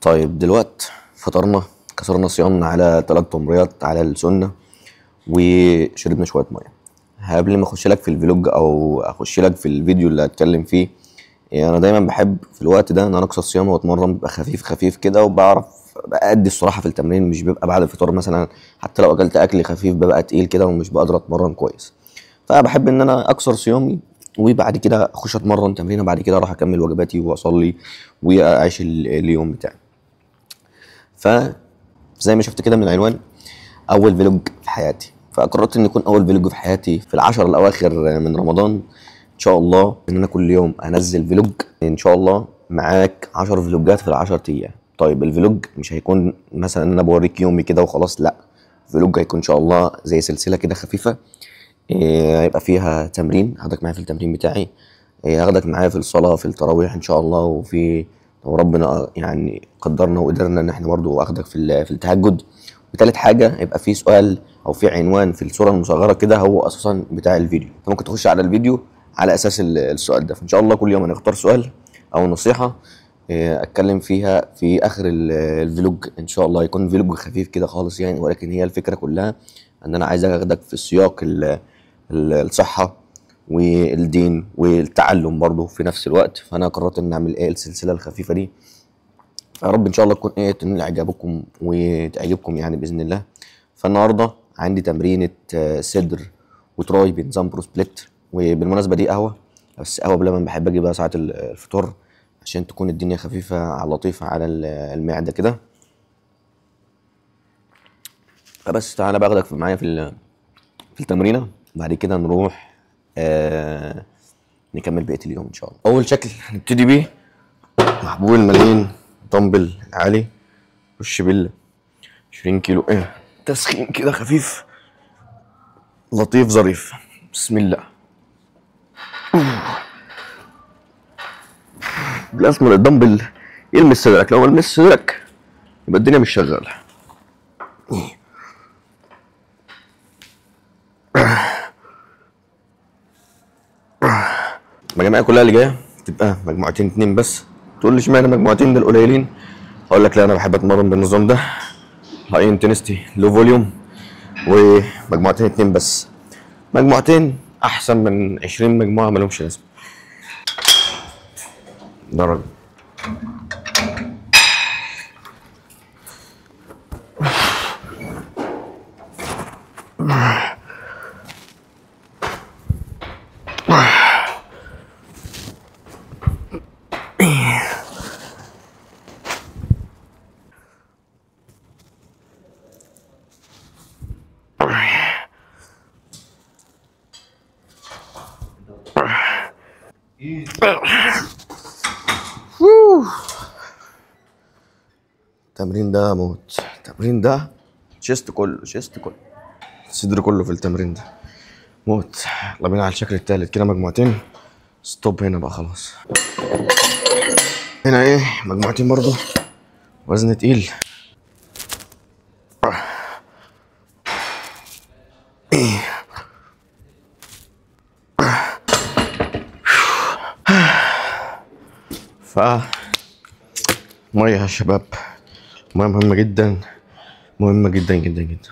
طيب دلوقتي فطرنا، كسرنا صيامنا على 3 تمريات على السنة وشربنا شوية مية. قبل ما اخش لك في الفلوج او اخش لك في الفيديو اللي هتكلم فيه، انا دايما بحب في الوقت ده ان انا اكسر صيام واتمرن، بيبقى خفيف خفيف كده وبعرف بأدي الصراحة في التمرين. مش بيبقى بعد الفطار مثلا، حتى لو اكلت اكل خفيف ببقى تقيل كده ومش بقدر اتمرن كويس. فبحب ان انا اكسر صيامي وبعد كده اخش اتمرن تمرينه، بعد كده اروح اكمل وجباتي واصلي واعيش اليوم بتاعي. فزي ما شفت كده من العنوان، اول فلوج في حياتي، فقررت ان يكون اول فلوج في حياتي في العشر الاواخر من رمضان ان شاء الله، ان انا كل يوم انزل فلوج ان شاء الله. معاك 10 فلوجات في ال10 ايام. طيب الفلوج مش هيكون مثلا ان انا بوريك يومي كده وخلاص، لا، فلوج هيكون ان شاء الله زي سلسله كده خفيفه. هيبقى فيها تمرين، هاخدك معايا في التمرين بتاعي، هاخدك معايا في الصلاه في التراويح ان شاء الله، وفي لو ربنا يعني قدرنا وقدرنا ان احنا برضو اخدك في التهجد. وتالت حاجه هيبقى في سؤال او في عنوان في الصوره المصغره كده هو اساسا بتاع الفيديو، فممكن تخش على الفيديو على اساس السؤال ده. فان شاء الله كل يوم هنختار سؤال او نصيحه اتكلم فيها في اخر الفلوج ان شاء الله. يكون فلوج خفيف كده خالص يعني، ولكن هي الفكره كلها ان انا عايز اخدك في السياق الصحه والدين والتعلم برضه في نفس الوقت. فانا قررت ان اعمل السلسله الخفيفه دي، يا رب ان شاء الله تكون تنال اعجابكم وتعجبكم يعني باذن الله. فالنهارده عندي تمرينه صدر وتراي بنظام برو سبليت. وبالمناسبه دي قهوه، بس قهوه بلبن بحب اجيبها ساعه الفطار عشان تكون الدنيا خفيفه على لطيفه على المعده كده. فبس تعالى باخدك معايا في التمرينه، بعد كده نروح نكمل بقيه اليوم ان شاء الله. اول شكل هنبتدي بيه محبوب الملايين دمبل عالي، خش بال 20 كيلو تسخين كده خفيف لطيف ظريف. بسم الله. لازم الدمبل يلمس صدرك، لو ما لمس صدرك يبقى الدنيا مش شغاله. المجاميع كلها اللي جايه تبقى مجموعتين 2 بس. تقول لي اشمعنى مجموعتين دول قليلين؟ هقول لك لا، انا بحب اتمرن بالنظام ده، هاي انتنستي لو فوليوم، ومجموعتين 2 بس. مجموعتين احسن من 20 مجموعه مالهمش لازمه. درجه التمرين ده موت. التمرين ده شيست كله، شيست كله، الصدر كله في التمرين ده موت. يلا بينا على الشكل التالت كده، مجموعتين ستوب هنا بقى خلاص. هنا مجموعتين برضو وزن تقيل. ف ميه يا شباب، ميه مهمه جدا، مهمه جدا جدا جدا.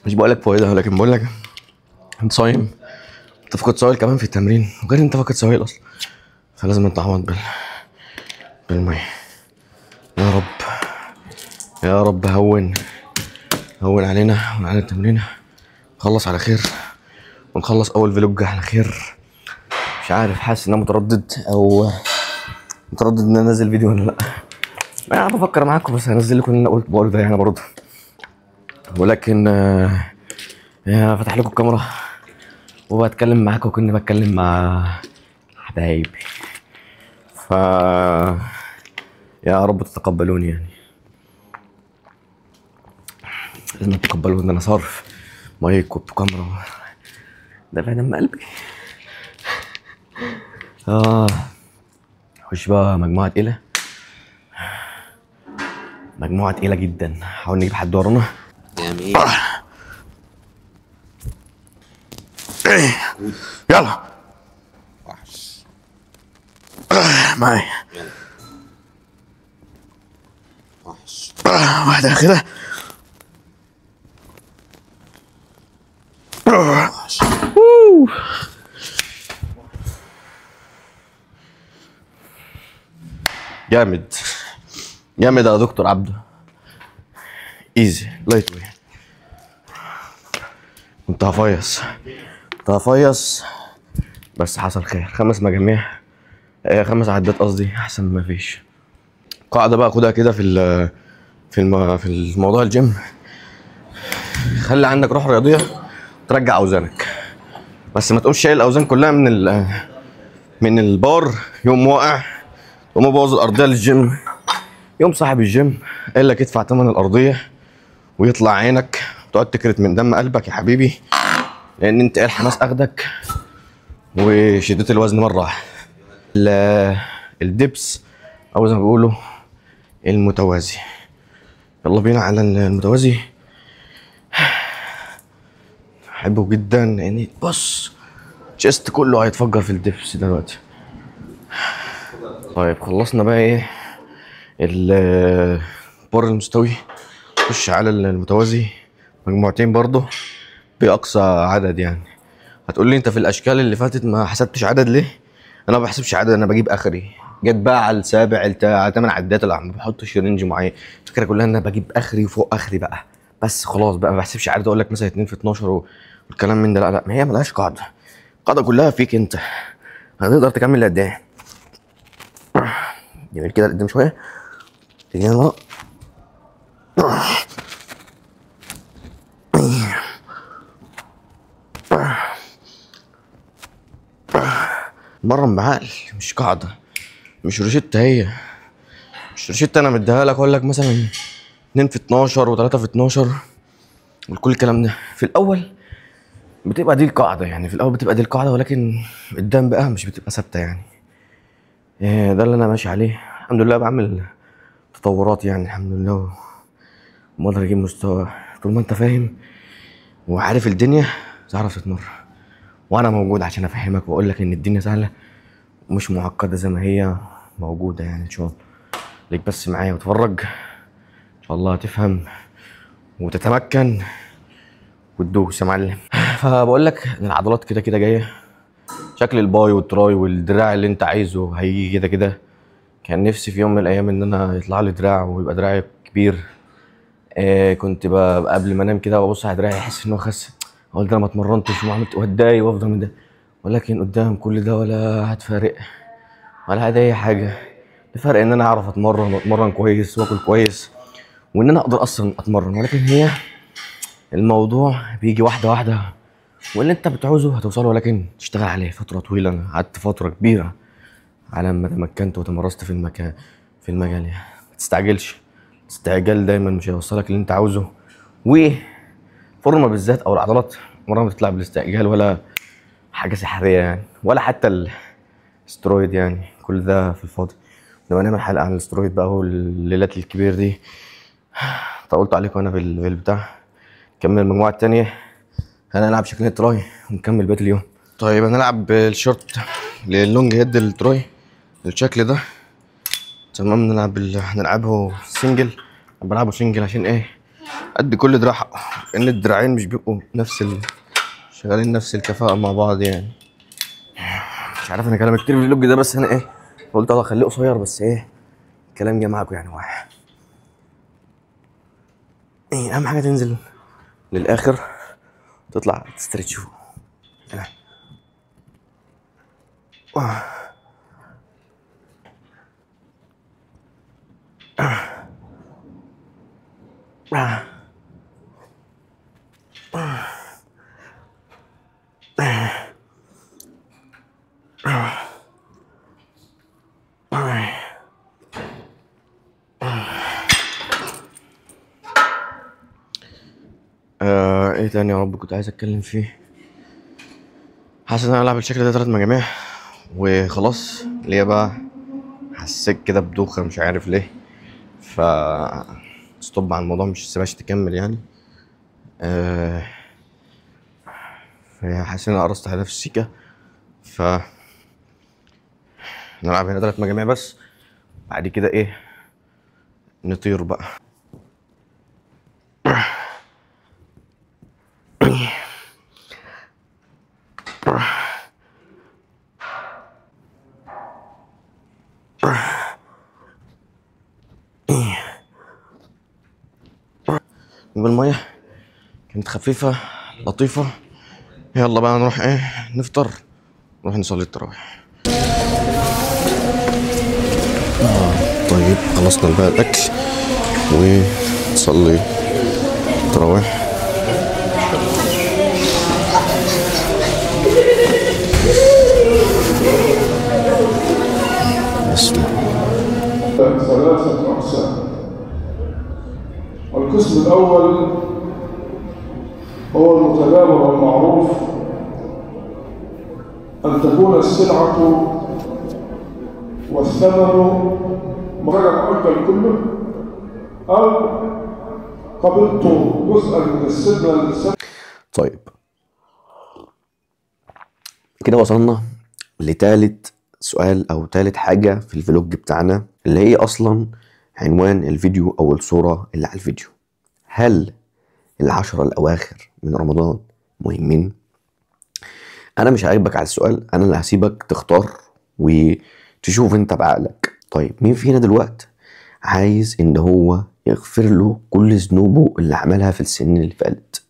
مش بقولك فوائدها، ولكن بقولك انت صايم، انت فقد سوائل كمان في التمرين، وغير انت فقد سوائل اصلا، فلازم انت تعوض بالميه. يا رب يا رب هون علينا وعلى التمرين، نخلص على خير ونخلص اول فلوج على خير. مش عارف، حاسس ان انا متردد ان انا انزل فيديو ولا لا. انا بفكر معاكم، بس هنزل لكم اللي انا قلت بقوله ده يعني برضه، ولكن فتح لكم الكاميرا وبتكلم معاكم وكني بتكلم مع حبايبي. ف يا رب تتقبلوني يعني، لازم تتقبلوا ان انا صارف مايك وكاميرا، ده في دم قلبي. خش بقى مجموعة تقيلة، مجموعة تقيلة جدا. حاول نجيب حد ورانا. جميل. يلا وحش معايا. واحدة أخيرة. جامد جامد يا دكتور عبده. ايزي لايت وي. كنت هفيص بس حصل خير. 5 مجاميع 5 عدات قصدي، احسن ما فيش. قاعده بقى خدها كده في الموضوع الجيم. خلي عندك روح رياضيه، ترجع اوزانك، بس ما تقومش شايل الاوزان كلها من البار. يوم واقع تقوم مبوظ الارضيه للجيم. يوم صاحب الجيم قال لك ادفع ثمن الارضيه ويطلع عينك تقعد تكرت من دم قلبك يا حبيبي، لان انت الحماس اخدك وشديت الوزن مره واحده. الدبس او زي ما بيقولوا المتوازي. يلا بينا على المتوازي. بحبه جدا لان بص الشيست كله هيتفجر في الدبس دلوقتي. طيب خلصنا بقى ايه البار المستوي. خش على المتوازي، مجموعتين برضه باقصى عدد. يعني هتقول لي انت في الاشكال اللي فاتت ما حسبتش عدد ليه؟ انا ما بحسبش عدد، انا بجيب اخري. جت بقى على السابع على 8 عدات، لا ما بحطش رينج معين. الفكره كلها ان انا بجيب اخري وفوق اخري بقى، بس خلاص بقى ما بحسبش عدد اقول لك مثلا 2 في 12 والكلام من ده. لا ما هي ملهاش قاعده، القاعده كلها فيك انت. هتقدر تكمل قد ايه؟ نعمل كده لقدام شويه، تيجي ورا. مرن بعقل، مش قاعده، مش روشته. هي مش روشته انا مديها لك اقول لك مثلا 2 في 12 و3 في 12 وكل الكلام ده. في الاول بتبقى دي القاعده، يعني في الاول بتبقى دي القاعده، ولكن قدام بقى مش بتبقى ثابته يعني. ده اللي انا ماشي عليه الحمد لله. بعمل تطورات يعني الحمد لله، ومقدر اجيب مستوى. طول ما انت فاهم وعارف الدنيا تعرف تتمرن، وانا موجود عشان افهمك واقول لك ان الدنيا سهله ومش معقده زي ما هي موجوده. يعني ان شاء الله ليك بس معايا وتفرج، ان شاء الله هتفهم وتتمكن وتدوس يا معلم. فبقول لك ان العضلات كده كده جايه. شكل الباي والتراي والدراع اللي انت عايزه هيجي كده كده. كان نفسي في يوم من الايام ان انا يطلع لي دراع ويبقى دراعي كبير. كنت قبل ما انام كده وابص على دراعي احس ان هو خس، اقول ده انا ما اتمرنتش وما عملت واتضايق وافضل من ده. ولكن قدام كل ده ولا هتفارق ولا هدي اي حاجه. الفرق ان انا اعرف اتمرن واتمرن كويس واكل كويس وان انا اقدر اصلا اتمرن. ولكن هي الموضوع بيجي واحده واحده، واللي انت بتعوزه هتوصله، ولكن تشتغل عليه فتره طويله. انا قعدت فتره كبيره على ما تمكنت وتمرست في المجال يعني. ما تستعجلش، الاستعجال دايما مش هيوصلك اللي انت عاوزه. وفورمه بالذات او العضلات عمرها ما بتطلع بالاستعجال ولا حاجه سحريه يعني، ولا حتى الاسترويد يعني. كل ده في الفاضي. لما نعمل حلقه عن الاسترويد بقى والليلات الكبير دي طولت عليكم انا في البتاع. نكمل المجموعه التانيه. هنلعب شكل التراي ونكمل بقيه اليوم. طيب هنلعب الشورت للونج هيد التراي بالشكل ده تمام. هنلعبه سنجل. بلعبه سنجل عشان ايه؟ قد كل دراع حقه، لان الدراعين مش بيبقوا شغالين نفس الكفاءة مع بعض يعني. مش عارف انا كلام كتير في اللوج ده، بس انا ايه قلت اخليه قصير بس ايه الكلام جه معاكم يعني واحد. ايه اهم حاجة تنزل للاخر تطلع تستريتش فوق. ايه تاني يا رب كنت عايز اتكلم فيه؟ حاسس ان انا العب بالشكل ده 3 مجاميع وخلاص. ليه بقى حسيت كده بدوخه مش عارف ليه، ف ستوب عن الموضوع، مش سيبهاش تكمل يعني. حاسس ان انا قرصت على نفسي السيكه، ف نلعب هنا 3 مجاميع بس. بعد كده ايه نطير بقى. بالمية كانت خفيفة لطيفة. يلا بقى نروح ايه نفطر، نروح نصلي التراويح. طيب خلصنا بقى الاكل ونصلي التراويح. بسم الله. ثلاثة أقسام. القسم الأول هو المتداول والمعروف، أن تكون السلعة والثمن مؤجل كله، أو قبضت جزءا من السلعة. طيب كده وصلنا لتالت سؤال او تالت حاجة في الفلوج بتاعنا، اللي هي اصلا عنوان الفيديو او الصورة اللي على الفيديو. هل العشرة الاواخر من رمضان مهمين؟ انا مش هجيبك على السؤال، انا اللي هسيبك تختار وتشوف انت بعقلك. طيب مين فينا دلوقتي عايز ان هو يغفر له كل ذنوبه اللي عملها في السنين اللي فاتت،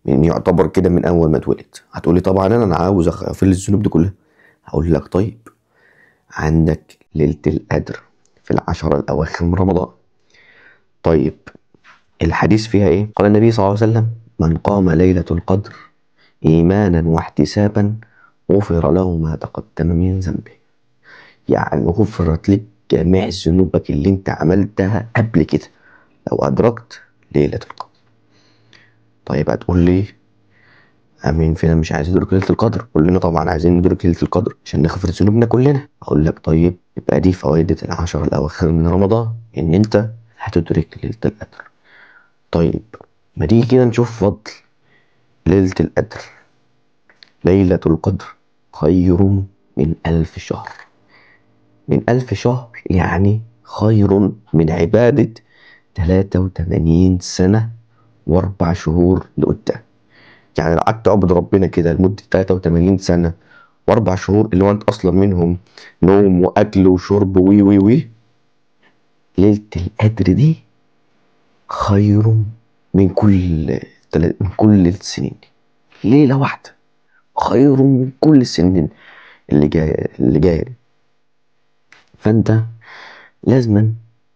يعني يعتبر كده من اول ما اتولد؟ هتقولي طبعا انا عاوز اغفر لي الذنوب دي كلها. هقول لك طيب، عندك ليلة القدر في العشرة الاواخر من رمضان. طيب الحديث فيها ايه؟ قال النبي صلى الله عليه وسلم: من قام ليلة القدر ايمانا واحتسابا غفر له ما تقدم من ذنبه. يعني غفرت لك جميع ذنوبك اللي انت عملتها قبل كده لو ادركت ليلة القدر. طيب هتقول لي مين فينا مش عايز يدرك ليلة القدر؟ كلنا طبعا عايزين ندرك ليلة القدر عشان نغفر ذنوبنا كلنا. اقول لك طيب يبقى دي فوائد العشر الاواخر من رمضان، ان انت هتدرك ليلة القدر. طيب ما تيجي كده نشوف فضل ليلة القدر. ليلة القدر خير من 1000 شهر. من 1000 شهر يعني خير من عبادة 83 سنة و4 شهور لقدام. يعني لو قعدت تعبد ربنا كده لمدة 83 سنة و4 شهور، اللي هو انت اصلا منهم نوم واكل وشرب وي وي وي، ليلة القدر دي خير من كل السنين دي. ليلة واحدة خير من كل السنين اللي جاية دي. فانت لازما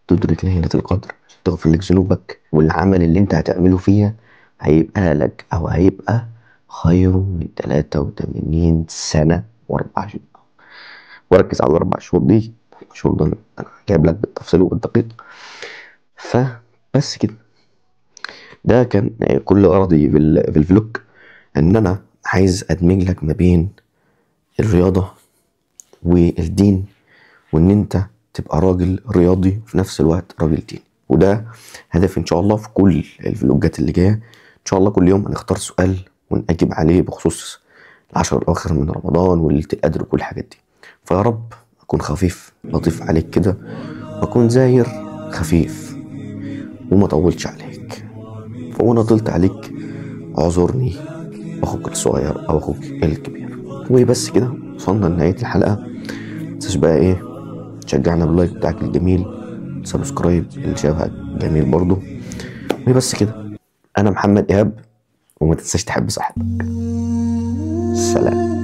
تدرك ليلة القدر تغفر لك ذنوبك، والعمل اللي انت هتعمله فيها هيبقى لك او هيبقى خير من 83 سنة و4 شهور. وركز على ال4 شهور دي، الشهور دول انا جايب لك بالتفصيل وبالدقيق. فبس كده، ده كان كل غرضي في الفلوج، ان انا عايز ادمج لك ما بين الرياضة والدين، وان انت تبقى راجل رياضي وفي نفس الوقت راجل ديني. وده هدف ان شاء الله في كل الفلوجات اللي جايه. ان شاء الله كل يوم هنختار سؤال ونأجب عليه بخصوص العشر الاواخر من رمضان وليله القدر وكل الحاجات دي. فيا رب اكون خفيف لطيف عليك كده، واكون زاير خفيف وما طولتش عليك. وانا طلت عليك اعذرني، اخوك الصغير او اخوك الكبير. وبس كده وصلنا لنهايه الحلقه. متنساش بقى ايه، تشجعنا باللايك بتاعك الجميل، سبسكرايب اللي شافك جميل برضو. وبس كده، انا محمد ايهاب، وما تنساش تحب صاحبك. سلام.